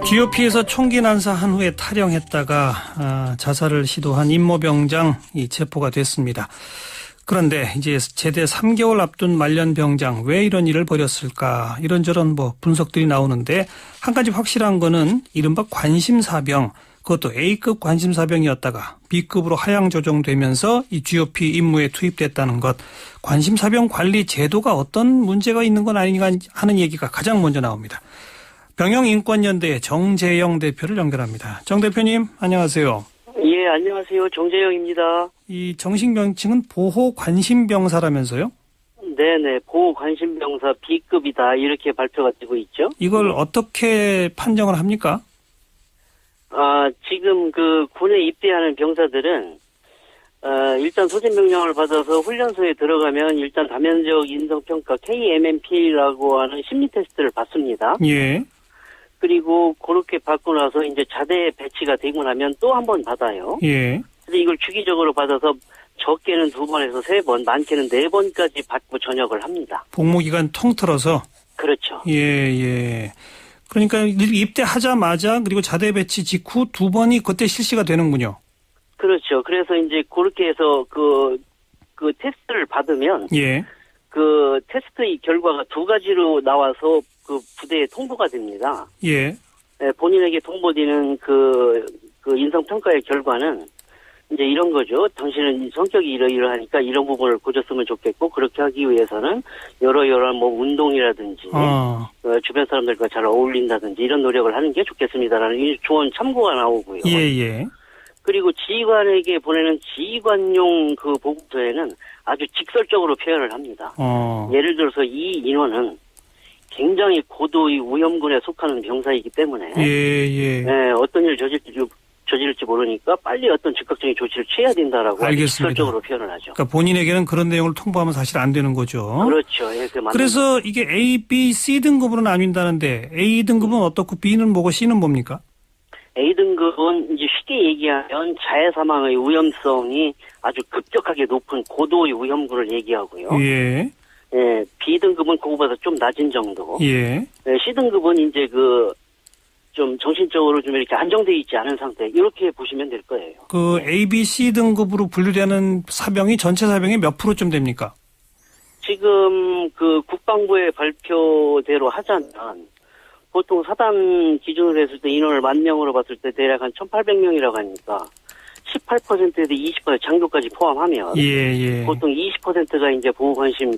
GOP에서 총기 난사한 후에 탈영했다가 자살을 시도한 임모병장이 체포가 됐습니다. 그런데 이제 제대 3개월 앞둔 말년 병장 왜 이런 일을 벌였을까 이런저런 분석들이 나오는데 한 가지 확실한 거는 이른바 관심사병, 그것도 A급 관심사병이었다가 B급으로 하향 조정되면서 이 GOP 임무에 투입됐다는 것. 관심사병 관리 제도가 어떤 문제가 있는 건 아닌가 하는 얘기가 가장 먼저 나옵니다. 병영인권연대 정재영 대표를 연결합니다. 정 대표님 안녕하세요. 예, 안녕하세요. 정재영입니다. 이 정식 명칭은 보호관심병사라면서요? 네네, 보호관심병사 B급이다 이렇게 발표가 되고 있죠. 이걸 어떻게 판정을 합니까? 지금 그 군에 입대하는 병사들은 일단 소집명령을 받아서 훈련소에 들어가면 일단 다면적 인성평가 KMMP라고 하는 심리 테스트를 받습니다. 예. 그리고 그렇게 받고 나서 이제 자대에 배치가 되고 나면 또 한 번 받아요. 예. 근데 이걸 주기적으로 받아서 적게는 2번에서 3번, 많게는 4번까지 받고 전역을 합니다. 복무기간 통틀어서? 그렇죠. 예. 그러니까 입대하자마자 그리고 자대 배치 직후 2번이 그때 실시가 되는군요. 그렇죠. 그래서 이제 그렇게 해서 그 테스트를 받으면 예. 그 테스트의 결과가 2가지로 나와서 그 부대에 통보가 됩니다. 예. 네, 본인에게 통보되는 그 인성평가의 결과는 이제 이런 거죠. 당신은 성격이 이러이러하니까 이런 부분을 고쳤으면 좋겠고, 그렇게 하기 위해서는 여러한 운동이라든지 주변 사람들과 잘 어울린다든지 이런 노력을 하는 게 좋겠습니다라는 조언 참고가 나오고요. 예. 그리고 지휘관에게 보내는 지휘관용 그 보고서에는 아주 직설적으로 표현을 합니다. 예를 들어서 이 인원은 굉장히 고도의 위험군에 속하는 병사이기 때문에 어떤 일을 저지를지 모르니까 빨리 어떤 즉각적인 조치를 취해야 된다라고 직설적으로 표현을 하죠. 그러니까 본인에게는 그런 내용을 통보하면 사실 안 되는 거죠. 그렇죠. 예, 그래서 이게 A, B, C 등급으로 나뉜다는데 A 등급은 어떻고 B는 뭐고 C는 뭡니까? A 등급은 이제 쉽게 얘기하면 자해 사망의 위험성이 아주 급격하게 높은 고도의 위험군을 얘기하고요. 예. 예, B 등급은 그거보다 좀 낮은 정도. 예. C 등급은 이제 좀 정신적으로 좀 이렇게 안정돼 있지 않은 상태, 이렇게 보시면 될 거예요. 그 A, B, C 등급으로 분류되는 사병이 전체 사병의 몇 프로쯤 됩니까? 지금 그 국방부의 발표대로 하자면 보통 사단 기준으로 했을 때 인원을 10,000명으로 봤을 때 대략 한 1,800명이라고 하니까 18%에서 20% 장교까지 포함하면 보통 20%가 이제 보호관심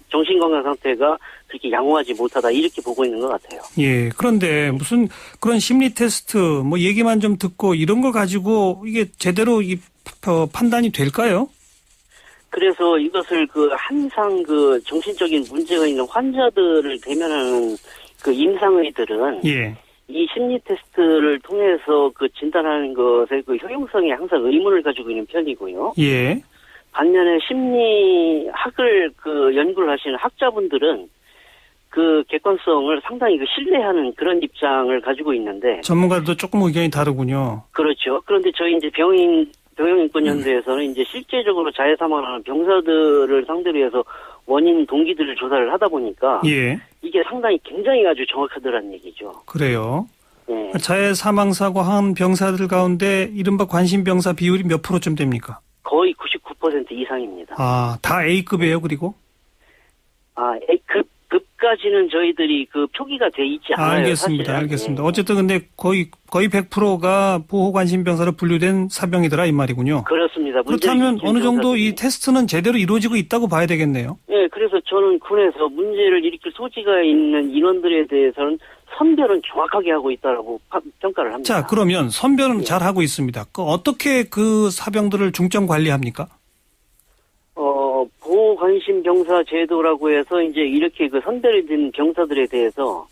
정신건강 상태가 그렇게 양호하지 못하다 이렇게 보고 있는 것 같아요. 예. 그런데 무슨 그런 심리 테스트 얘기만 좀 듣고 이런 걸 가지고 이게 제대로 판단이 될까요? 그래서 이것을 항상 정신적인 문제가 있는 환자들을 대면하는 임상의들은 이 심리 테스트를 통해서 진단하는 것의 효용성에 항상 의문을 가지고 있는 편이고요. 예. 반면에 심리학을 연구를 하시는 학자분들은 객관성을 상당히 신뢰하는 그런 입장을 가지고 있는데. 전문가들도 조금 의견이 다르군요. 그렇죠. 그런데 저희 이제 병영인권연대에서는 이제 실제적으로 자해 사망하는 병사들을 상대로 해서 원인 동기들을 조사를 하다 보니까 이게 상당히 굉장히 아주 정확하더라는 얘기죠. 그래요? 네. 자해 사망 사고한 병사들 가운데 이른바 관심병사 비율이 몇 프로쯤 됩니까? 거의 99% 이상입니다. 다 A급이에요, 그리고? A급까지는 저희들이 표기가 돼 있지 않아요. 알겠습니다. 어쨌든 근데 거의 100%가 보호관심병사로 분류된 사병이더라 이 말이군요. 그렇습니다. 그렇다면 어느 정도 이 테스트는 제대로 이루어지고 있다고 봐야 되겠네요. 네, 그래서 저는 군에서 문제를 일으킬 소지가 있는 인원들에 대해서는 선별은 정확하게 하고 있다라고 평가를 합니다. 자, 그러면 선별은 잘 하고 있습니다. 어떻게 그 사병들을 중점 관리합니까? 보호관심병사 제도라고 해서 이제 이렇게 선별이 된 병사들에 대해서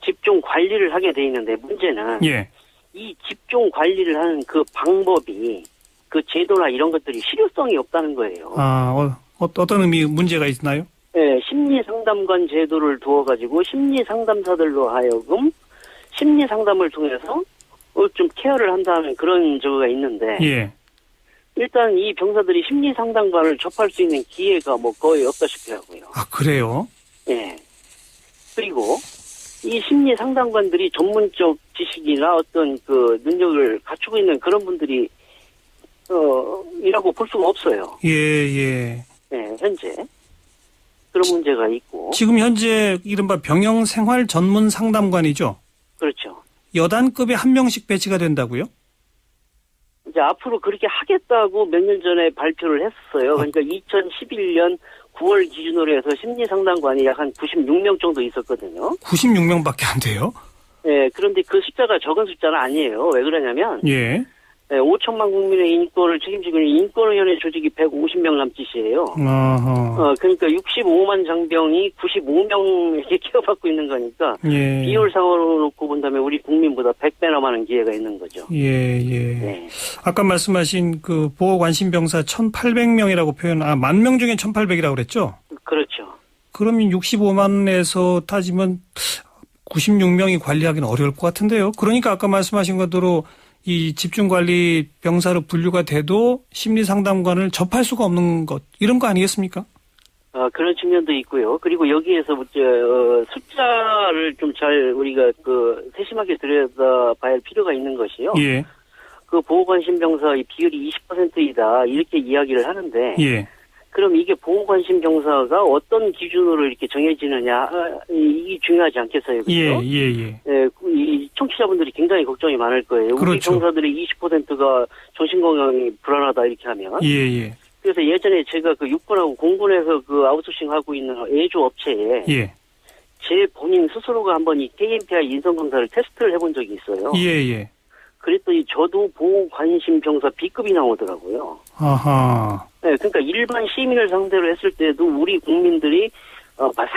집중 관리를 하게 돼 있는데 문제는 이 집중 관리를 하는 방법이 제도나 이런 것들이 실효성이 없다는 거예요. 어떤 의미 문제가 있나요? 네, 심리상담관 제도를 두어가지고 심리상담사들로 하여금 심리상담을 통해서 좀 케어를 한다는 그런 저거가 있는데 일단 이 병사들이 심리상담관을 접할 수 있는 기회가 거의 없다시피 하고요. 그래요? 네. 그리고 이 심리 상담관들이 전문적 지식이나 어떤 그 능력을 갖추고 있는 그런 분들이 이라고 볼 수가 없어요. 예. 네, 현재 그런 문제가 있고. 지금 현재 이른바 병영생활 전문 상담관이죠. 그렇죠. 여단급에 한 명씩 배치가 된다고요? 이제 앞으로 그렇게 하겠다고 몇 년 전에 발표를 했어요. 그러니까 2011년 9월 기준으로 해서 심리 상담관이 약 한 96명 정도 있었거든요. 96명밖에 안 돼요? 네, 그런데 그 숫자가 적은 숫자는 아니에요. 왜 그러냐면 예. 5천만 국민의 인권을 책임지고 있는 인권위원회 조직이 150명 남짓이에요. 어허. 그러니까 65만 장병이 95명에게 케어받고 있는 거니까 예. 비율상으로 놓고 본다면 우리 국민보다 100배나 많은 기회가 있는 거죠. 예. 네. 아까 말씀하신 그 보호관심병사 1,800명이라고 만 명 중에 1,800이라고 그랬죠? 그렇죠. 그러면 65만에서 따지면 96명이 관리하기는 어려울 것 같은데요. 그러니까 아까 말씀하신 것대로 이 집중관리 병사로 분류가 돼도 심리상담관을 접할 수가 없는 것, 이런 거 아니겠습니까? 그런 측면도 있고요. 그리고 여기에서 숫자를 좀 잘 우리가 세심하게 들여다봐야 할 필요가 있는 것이요. 예. 그 보호관심병사의 비율이 20%이다 이렇게 이야기를 하는데, 예. 그럼 이게 보호관심병사가 어떤 기준으로 이렇게 정해지느냐 이게 중요하지 않겠어요, 그렇죠? 예. 이 청취자분들이 굉장히 걱정이 많을 거예요. 그렇죠. 우리 병사들의 20%가 정신건강이 불안하다 이렇게 하면. 예. 그래서 예전에 제가 그 육군하고 공군에서 그 아웃소싱 하고 있는 애조 업체에 예. 제 본인 스스로가 한번 이 KMPI 인성검사를 테스트를 해본 적이 있어요. 예. 그랬더니 저도 보호관심병사 B급이 나오더라고요. 아하. 네, 그러니까 일반 시민을 상대로 했을 때도 우리 국민들이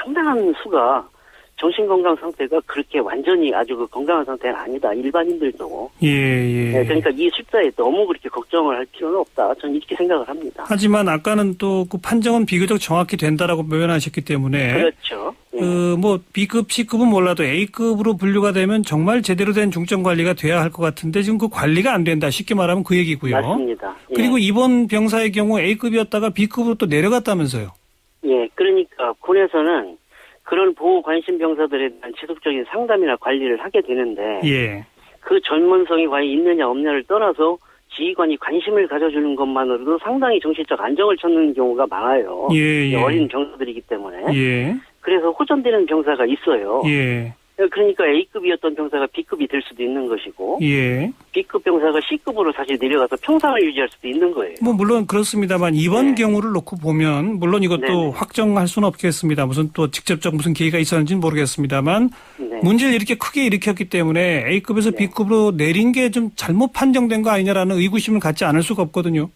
상당한 수가 정신건강 상태가 그렇게 완전히 아주 그 건강한 상태는 아니다. 일반인들도. 예. 네, 그러니까 이 숫자에 너무 그렇게 걱정을 할 필요는 없다. 저는 이렇게 생각을 합니다. 하지만 아까는 또 그 판정은 비교적 정확히 된다라고 표현하셨기 때문에. 그렇죠. 네. B급, C급은 몰라도 A급으로 분류가 되면 정말 제대로 된 중증 관리가 돼야 할 것 같은데 지금 그 관리가 안 된다. 쉽게 말하면 그 얘기고요. 맞습니다. 예. 그리고 이번 병사의 경우 A급이었다가 B급으로 또 내려갔다면서요. 예, 그러니까 군에서는 그런 보호관심병사들에 대한 지속적인 상담이나 관리를 하게 되는데 예. 그 전문성이 과연 있느냐 없느냐를 떠나서 지휘관이 관심을 가져주는 것만으로도 상당히 정신적 안정을 찾는 경우가 많아요. 예. 어린 병사들이기 때문에. 예. 그래서 호전되는 병사가 있어요. 예. 그러니까 A급이었던 병사가 B급이 될 수도 있는 것이고 예. B급 병사가 C급으로 사실 내려가서 평상을 유지할 수도 있는 거예요. 물론 그렇습니다만 이번 네. 경우를 놓고 보면 물론 이것도 네네. 확정할 수는 없겠습니다. 무슨 또 직접적 무슨 계기가 있었는지는 모르겠습니다만 네. 문제를 이렇게 크게 일으켰기 때문에 A급에서 네. B급으로 내린 게 좀 잘못 판정된 거 아니냐라는 의구심을 갖지 않을 수가 없거든요.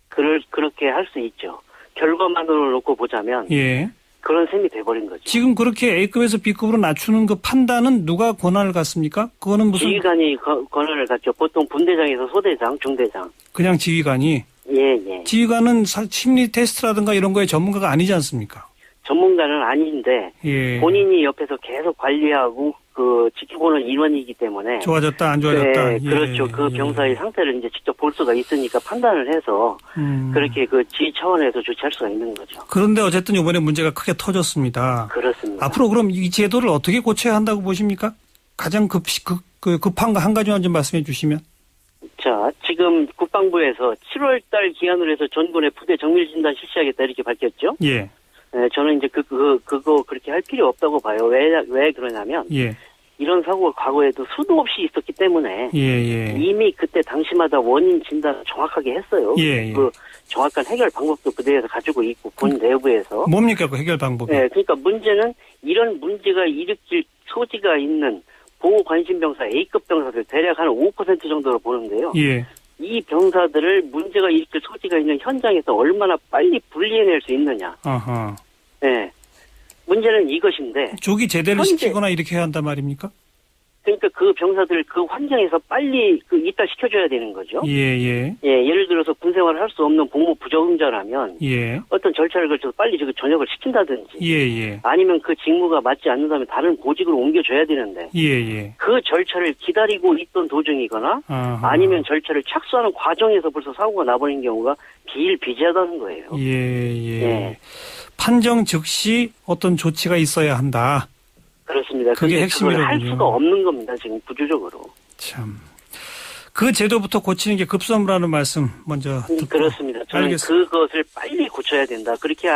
그렇게 할 수 있죠. 결과만으로 놓고 보자면 예. 그런 셈이 돼버린 거죠. 지금 그렇게 A급에서 B급으로 낮추는 그 판단은 누가 권한을 갖습니까? 그거는 무슨 지휘관이 권한을 갖죠. 보통 분대장에서 소대장, 중대장. 그냥 지휘관이 예. 지휘관은 심리 테스트라든가 이런 거에 전문가가 아니지 않습니까? 전문가는 아닌데 예. 본인이 옆에서 계속 관리하고 지키고는 인원이기 때문에 좋아졌다 안 좋아졌다. 네, 예. 그렇죠. 그 병사의 상태를 이제 직접 볼 수가 있으니까 판단을 해서 그렇게 그 지휘 차원에서 조치할 수가 있는 거죠. 그런데 어쨌든 이번에 문제가 크게 터졌습니다. 그렇습니다. 앞으로 그럼 이 제도를 어떻게 고쳐야 한다고 보십니까? 가장 급한 거 한 가지만 좀 말씀해 주시면. 자, 지금 국방부에서 7월 달 기한으로 해서 전군의 부대 정밀 진단 실시하겠다 이렇게 밝혔죠. 예. 네, 저는 이제 그거 그렇게 할 필요 없다고 봐요. 왜 그러냐면 예. 이런 사고가 과거에도 수도 없이 있었기 때문에 예. 이미 그때 당시마다 원인 진단을 정확하게 했어요. 예. 그 정확한 해결 방법도 부대에서 가지고 있고 군 내부에서. 뭡니까 그 해결 방법이? 네, 그러니까 문제는 이런 문제가 일으킬 소지가 있는 보호관심병사 A급 병사들 대략 한 5% 정도로 보는데요. 예. 이 병사들을 문제가 일으킬 소지가 있는 현장에서 얼마나 빨리 분리해낼 수 있느냐. 아하. 네. 문제는 이것인데. 조기 제대를 현재, 시키거나 이렇게 해야 한단 말입니까? 그러니까 그 병사들 그 환경에서 빨리 입달시켜줘야 되는 거죠. 예. 예를 들어서 군 생활을 할 수 없는 복무 부적응자라면. 예. 어떤 절차를 거쳐서 빨리 전역을 시킨다든지. 예. 아니면 그 직무가 맞지 않는다면 다른 보직으로 옮겨줘야 되는데. 예. 그 절차를 기다리고 있던 도중이거나. 아하. 아니면 절차를 착수하는 과정에서 벌써 사고가 나버린 경우가 비일비재하다는 거예요. 예. 판정 즉시 어떤 조치가 있어야 한다. 그렇습니다. 그게 근데 그걸 할 핵심이로군요. 수가 없는 겁니다. 지금 구조적으로. 참. 그 제도부터 고치는 게 급선무라는 말씀 먼저 듣고. 그렇습니다. 저는 알겠습니다. 그것을 빨리 고쳐야 된다. 그렇게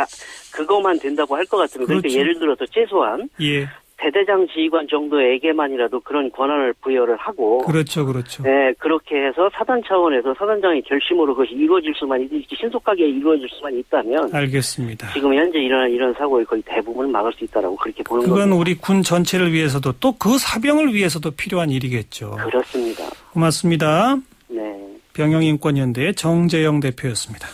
그것만 된다고 할 것 같으면 그렇죠. 그러니까 예를 들어서 최소한 예. 대대장 지휘관 정도에게만이라도 그런 권한을 부여를 하고 그렇죠. 그렇죠. 네, 그렇게 해서 사단 차원에서 사단장의 결심으로 그것이 이루어질 수만 이렇게 신속하게 이루어질 수만 있다면 알겠습니다. 지금 현재 일어나는 이런 사고의 거의 대부분을 막을 수 있다라고 그렇게 보는 그건 겁니다. 우리 군 전체를 위해서도 또 그 사병을 위해서도 필요한 일이겠죠. 그렇습니다. 고맙습니다. 네. 병영인권연대 정재영 대표였습니다.